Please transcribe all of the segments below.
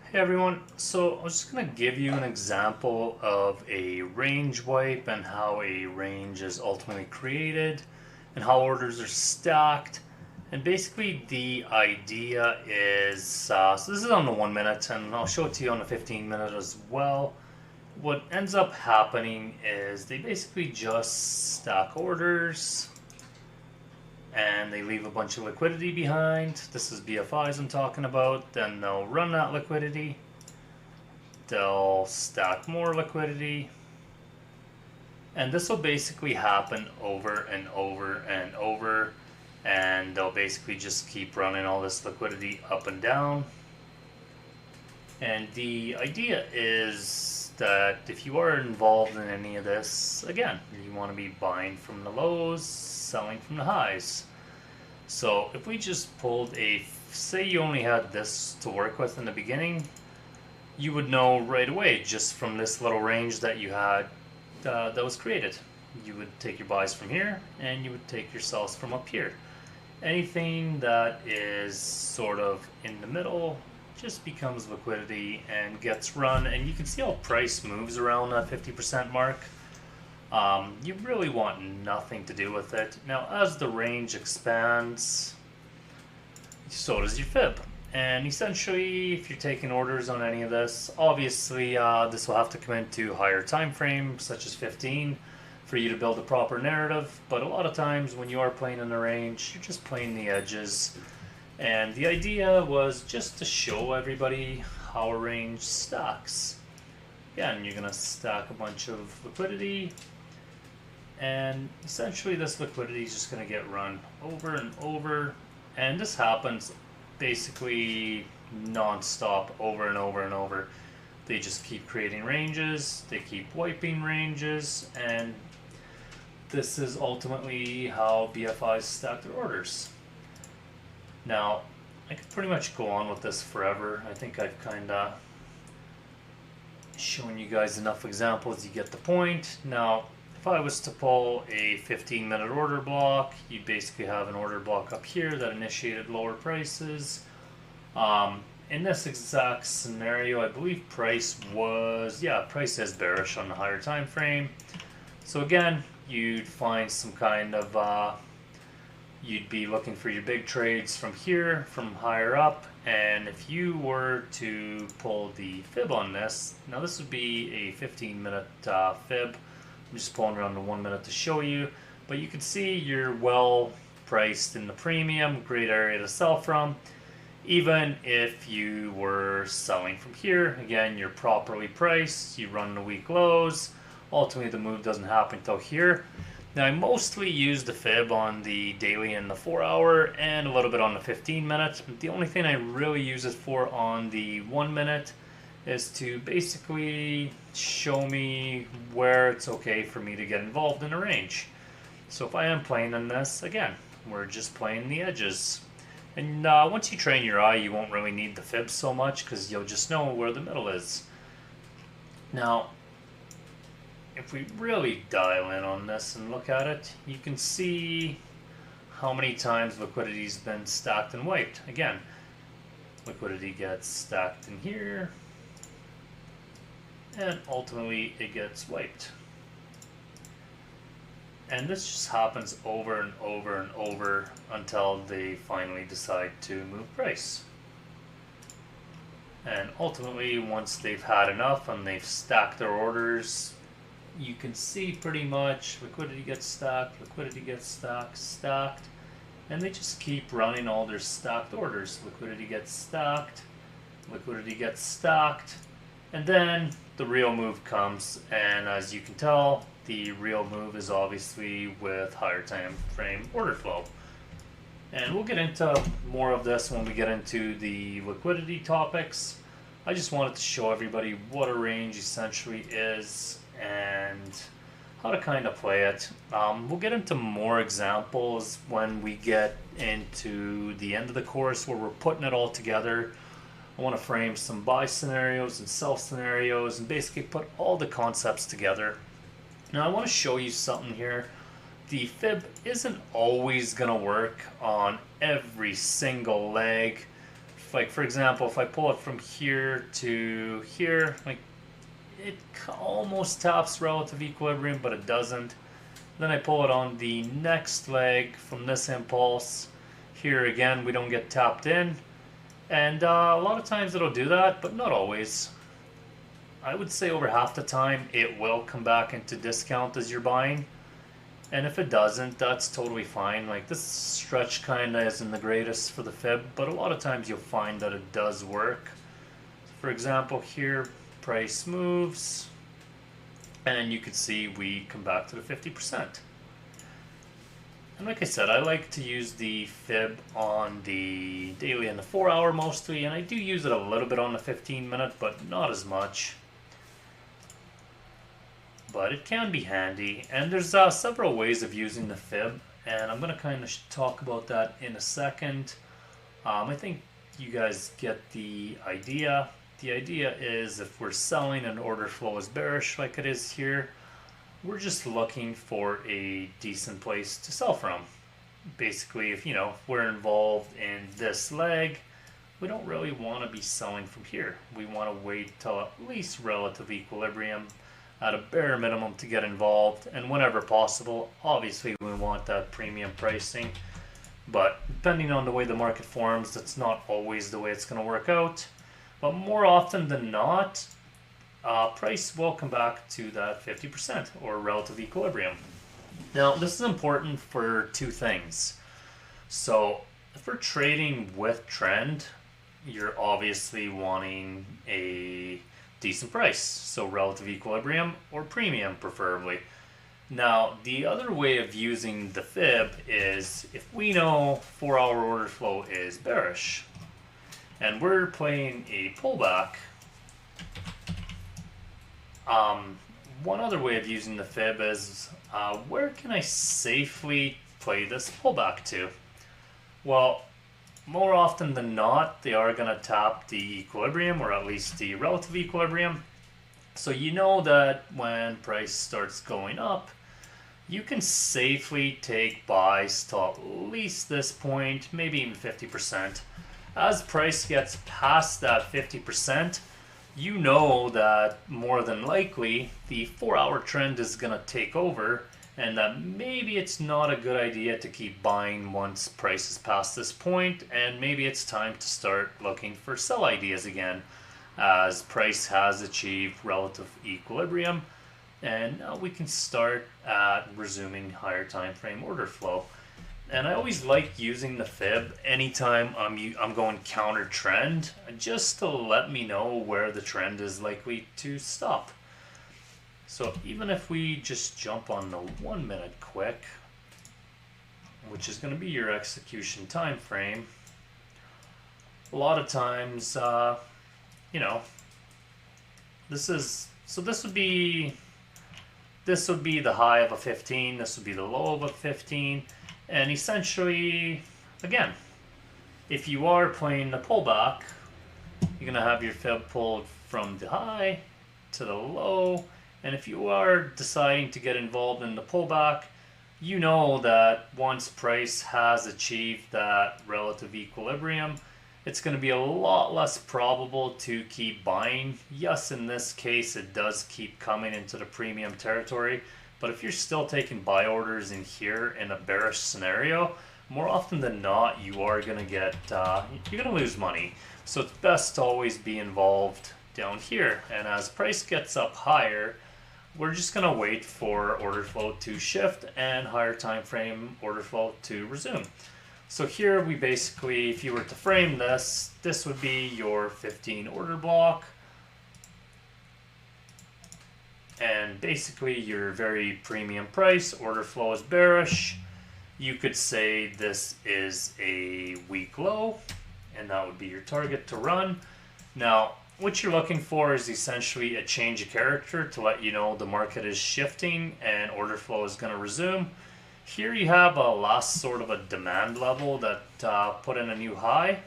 Hey everyone, so I was just going to give you an example of a range wipe and how a range is ultimately created and how orders are stacked. And basically the idea is, so this is on the 1 minute and I'll show it to you on the 15 minute as well. What ends up happening is they basically just stack orders and they leave a bunch of liquidity behind. This is BFIs I'm talking about. Then they'll run that liquidity. They'll stack more liquidity. And this will basically happen over and over and over. And they'll basically just keep running all this liquidity up and down. And the idea is that if you are involved in any of this, again, you want to be buying from the lows, selling from the highs. So if we just pulled say you only had this to work with in the beginning, you would know right away just from this little range that you had that was created. You would take your buys from here and you would take your sells from up here. Anything that is sort of in the middle just becomes liquidity and gets run, and you can see how price moves around that 50% mark. You really want nothing to do with it. Now, as the range expands, so does your fib. And essentially, if you're taking orders on any of this, obviously this will have to come into higher time frames, such as 15, for you to build a proper narrative. But a lot of times when you are playing in the range, you're just playing the edges. And the idea was just to show everybody how a range stacks. Again, you're going to stack a bunch of liquidity, and essentially this liquidity is just going to get run over and over. And this happens basically non-stop, over and over and over. They just keep creating ranges, they keep wiping ranges, and this is ultimately how BFIs stack their orders. Now, I could pretty much go on with this forever. I think I've kind of shown you guys enough examples, you get the point. Now, if I was to pull a 15-minute order block, you'd basically have an order block up here that initiated lower prices. In this exact scenario, I believe price is bearish on the higher time frame. So again, you'd find some kind of, you'd be looking for your big trades from here, from higher up. And if you were to pull the fib on this, now this would be a 15-minute fib. I'm just pulling around the 1 minute to show you, but you can see you're well priced in the premium, great area to sell from. Even if you were selling from here, again, you're properly priced, you run the week lows, ultimately the move doesn't happen until here. Now I mostly use the fib on the daily and the 4 hour and a little bit on the 15 minute. The only thing I really use it for on the 1 minute is to basically show me where it's okay for me to get involved in a range. So if I am playing in this, again, we're just playing the edges. And once you train your eye, you won't really need the fib so much because you'll just know where the middle is. Now, if we really dial in on this and look at it, you can see how many times liquidity's been stacked and wiped. Again, liquidity gets stacked in here, and ultimately it gets wiped. And this just happens over and over and over until they finally decide to move price. And ultimately, once they've had enough and they've stacked their orders, you can see pretty much liquidity gets stacked, stacked, and they just keep running all their stacked orders. Liquidity gets stacked, and then the real move comes, and as you can tell, the real move is obviously with higher time frame order flow. And we'll get into more of this when we get into the liquidity topics. I just wanted to show everybody what a range essentially is and how to kind of play it. We'll get into more examples when we get into the end of the course where we're putting it all together. I want to frame some buy scenarios and sell scenarios and basically put all the concepts together. Now I want to show you something here. The fib isn't always going to work on every single leg like for example, if I pull it from here to here, like it almost taps relative equilibrium, but it doesn't. Then I pull it on the next leg from this impulse. Here again, we don't get tapped in. And a lot of times it'll do that, but not always. I would say over half the time it will come back into discount as you're buying. And if it doesn't, that's totally fine. Like this stretch kind of isn't the greatest for the fib, but a lot of times you'll find that it does work. For example, here price moves, and you can see we come back to the 50%. And like I said, I like to use the fib on the daily and the 4 hour mostly, and I do use it a little bit on the 15-minute, but not as much. But it can be handy, and there's several ways of using the fib, and I'm going to kind of talk about that in a second. I think you guys get the idea. The idea is if we're selling and order flow is bearish like it is here, we're just looking for a decent place to sell from. Basically, if we're involved in this leg, we don't really want to be selling from here. We want to wait till at least relative equilibrium at a bare minimum to get involved, and whenever possible, obviously we want that premium pricing, but depending on the way the market forms, that's not always the way it's going to work out. But more often than not, price will come back to that 50% or relative equilibrium. Now this is important for two things. So if we're trading with trend, you're obviously wanting a decent price, so relative equilibrium or premium preferably. Now the other way of using the fib is if we know 4 hour order flow is bearish and we're playing a pullback, one other way of using the fib is where can I safely play this pullback to? Well, more often than not, they are going to tap the equilibrium, or at least the relative equilibrium. So you know that when price starts going up, you can safely take buys to at least this point, maybe even 50%. As price gets past that 50%, you know that more than likely the 4 hour trend is going to take over, and that maybe it's not a good idea to keep buying once price is past this point, and maybe it's time to start looking for sell ideas again as price has achieved relative equilibrium, and now we can start at resuming higher time frame order flow. And I always like using the fib anytime I'm going counter trend, just to let me know where the trend is likely to stop. So even if we just jump on the 1 minute quick, which is going to be your execution time frame, a lot of times, this would be the high of a 15, this would be the low of a 15, and essentially, again, if you are playing the pullback, you're going to have your fib pulled from the high to the low. And if you are deciding to get involved in the pullback, you know that once price has achieved that relative equilibrium, it's going to be a lot less probable to keep buying. Yes, in this case, it does keep coming into the premium territory. But if you're still taking buy orders in here in a bearish scenario, more often than not, you are going to get, you're going to lose money. So it's best to always be involved down here. And as price gets up higher, we're just going to wait for order flow to shift and higher time frame order flow to resume. So here we basically, if you were to frame this, this would be your 15 order block. And basically your very premium price, order flow is bearish. You could say this is a weak low, and that would be your target to run. Now, what you're looking for is essentially a change of character to let you know the market is shifting and order flow is going to resume. Here you have a last sort of a demand level that put in a new high.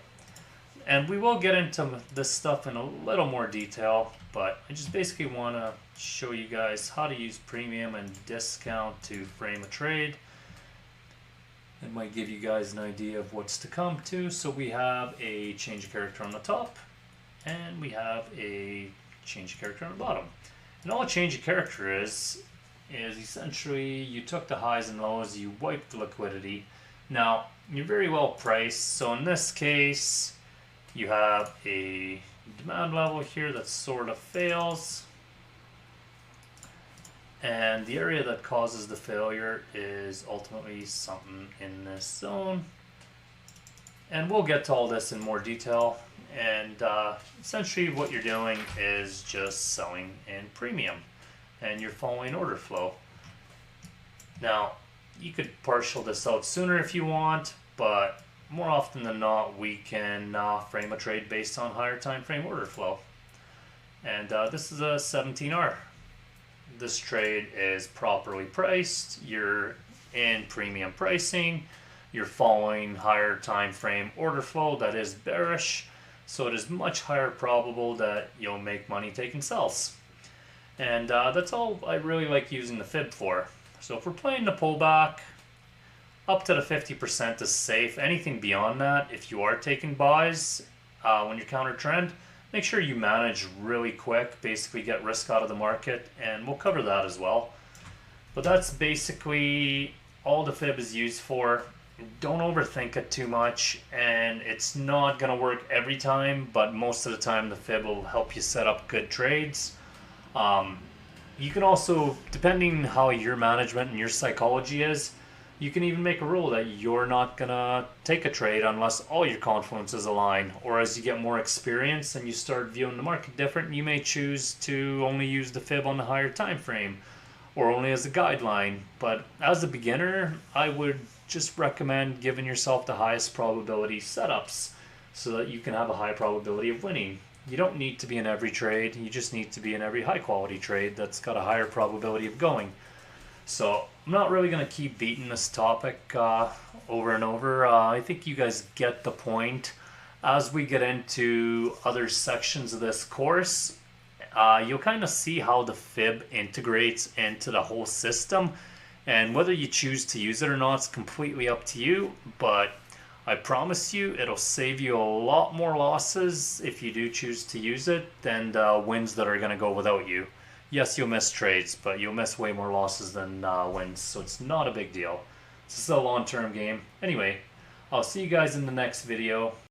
And we will get into this stuff in a little more detail, but I just basically want to show you guys how to use premium and discount to frame a trade. It might give you guys an idea of what's to come too. So we have a change of character on the top, and we have a change of character on the bottom. And all a change of character is essentially you took the highs and lows, you wiped the liquidity. Now, you're very well priced, so in this case, you have a demand level here that sort of fails. And the area that causes the failure is ultimately something in this zone. And we'll get to all this in more detail. And essentially what you're doing is just selling in premium. And you're following order flow. Now, you could partial this out sooner if you want, but more often than not, we can frame a trade based on higher time frame order flow. And this is a 17R. This trade is properly priced. You're in premium pricing. You're following higher time frame order flow that is bearish. So it is much higher probable that you'll make money taking sells. And that's all I really like using the fib for. So if we're playing the pullback, up to the 50% is safe. Anything beyond that, if you are taking buys when you're counter trend, make sure you manage really quick, basically get risk out of the market, and we'll cover that as well. But that's basically all the fib is used for. Don't overthink it too much, and it's not going to work every time, but most of the time the fib will help you set up good trades. You can also, depending how your management and your psychology is, you can even make a rule that you're not going to take a trade unless all your confluences align. Or as you get more experience and you start viewing the market different, you may choose to only use the fib on the higher time frame or only as a guideline. But as a beginner, I would just recommend giving yourself the highest probability setups so that you can have a high probability of winning. You don't need to be in every trade, you just need to be in every high quality trade that's got a higher probability of going. So I'm not really going to keep beating this topic over and over. I think you guys get the point. As we get into other sections of this course, you'll kind of see how the fib integrates into the whole system. And whether you choose to use it or not is completely up to you. But I promise you it'll save you a lot more losses if you do choose to use it than the wins that are going to go without you. Yes, you'll miss trades, but you'll miss way more losses than wins, so it's not a big deal. This is a long-term game. Anyway, I'll see you guys in the next video.